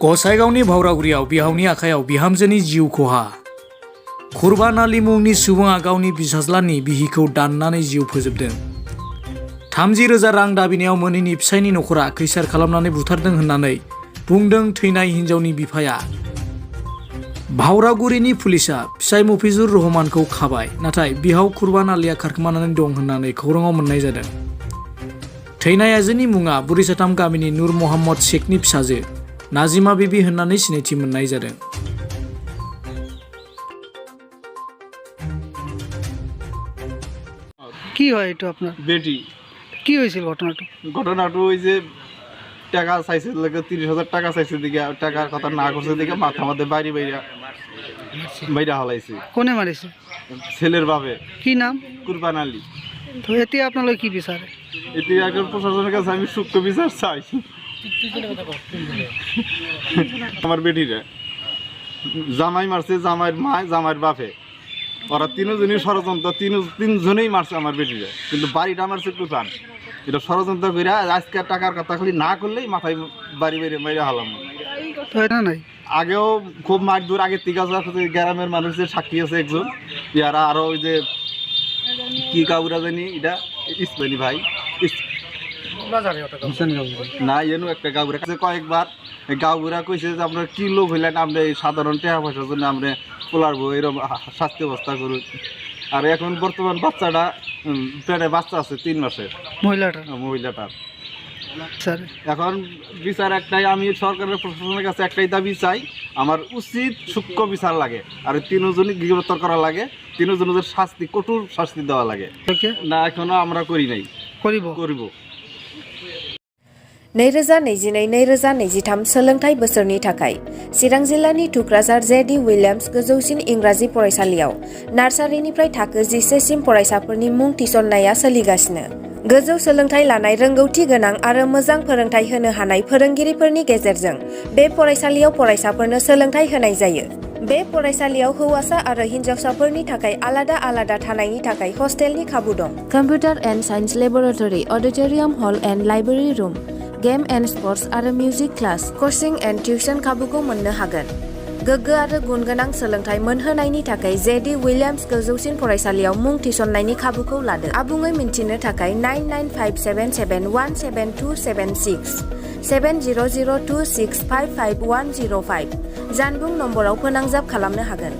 गसाइगावनि भावरागुरियाव बिहावनि आखायाव बिहामजोनि जिउ खहा। कुरबान आली मुंनि सुबुङा गावनि बिसाज्लानि बिहिखौ दाननानै जिउ फोजोबदों। 30,000 रां दाबिनायाव मोनैनि फिसायनि नखरा खैसार खालामनानै बुथारदों होननानै बुंदों थैनाय हिनजावनि बिफाया। भावरागुरिनि पुलिसआ फिसाय मफिजुर रहमानखौ खाबाय, नाथाय बिहाव कुरबान आलीया खारखोमानानै दं होननानै खौराङाव मोननाय जादों। थैनाय आइजोनि मुङा बुरिसाथाम गामिनि नुर मोहम्मद शेखनि फिसाजो नाजिमा बिबि होननानै सिनायथि मोननाय जादों। কি হয় এটা আপনার বেটি কি হয়েছিল ঘটনাটা? ঘটনাটা ওই যে টাকা চাইছে লাগে 30,000 টাকা চাইছে দিকে টাকার কথা না করছে দিকে মাথা মধ্যে বাইরে বাইরে হালাইছে। কোনে মারিছে? ছেলের বাপে। কি নাম? কুরবান আলী। তো এতে আপনার কি বিচারে? এতে এখন প্রশাসনের কাছে আমি সূক্ষ্ম বিচার চাই। আমার বেটিরা জামাই মারছে, জামাইয়ের মা, জামাইয়ের বাপে, ওরা তিনজনই ষড়যন্ত্র, তিনজনেই মারছে আমার বেটিরা, কিন্তু বাড়িটা মারছে কুরবান। এটা ষড়যন্ত্র করে আজকে টাকার কথা খালি না করলেই মাথায় বাড়ি বেড়ে মেরে হালাম। তো এটা নাই আগেও খুব মার দূর আগের থেকে গ্রামের মানুষের সাক্ষী আছে একজন, ইয়ারা আরো ওই যে কি কাউরা জানি এটা ইসমানি ভাই না এনু একটা গাউরা কাছে কয়েকবার গাউরা কইছে যে আপনার কি লোক হইলেন, আপনি এই সাধারণ টাকা পয়সার জন্য আপনি পোলারবো এরকম স্বাস্থ্য ব্যবস্থা করুন। আর এখন বর্তমান বাচ্চাটা পেটে বাচ্চা আছে 3 মাসের মহিলাটার। এখন বিচার একটাই, আমি সরকারের প্রশাসনের কাছে একটাই দাবি চাই, আমার উচিত সূক্ষ্ম বিচার লাগে, আর তিনজনই গ্রেপ্তার করা লাগে, তিনজনের শাস্তি কঠোর শাস্তি দেওয়া লাগে। না এখনো আমরা করি নাই, করিব। 2022-2023 सोलोंथाइ बोसोरनि थाखाय चिरां जिल्लानि टुक्राझार जेडि उइलियाम्स गोजौसिन इंराजि फरायसालियाव नार्सारिनिफ्राय थाखो 11 सिम फरायसाफोरनि मुं थिसननाया सोलिगासिनो। गोजौ सोलोंथाइ लानाय, रोंगौथि गोनां आरो मोजां फोरोंथाइ होनो हानाय फोरोंगिरिफोरनि गेजेरजों बे फरायसालियाव फरायसाफोरनो सोलोंथाइ होनाय जायो। बे फरायसालियाव हौवासा आरो हिनजावसाफोरनि थाखाय आलादा आलादा थानायनि थाखाय हस्टेलनि खाबु दं। कम्पिउटार एन्ड साइन्स लेबरेटरि, अडिटोरियाम हल end library room, game and sprouts आरो मिउजिक क्लास, कचिं एन्ड टिउसन खाबुखौ मोननो हागोन। गोग्गो आरो गुनगोनां सोलोंथाइ मोनहोनायनि थाखाय जेडि उइलियाम्स गोजौसिन फरायसालियाव मुं थिसननायनि खाबुखौ लादो। आबुङै मिन्थिनो थाखाय 9957717276 7002655105 जानबुं नम्बराव फोनांजाब खालामनो हागोन।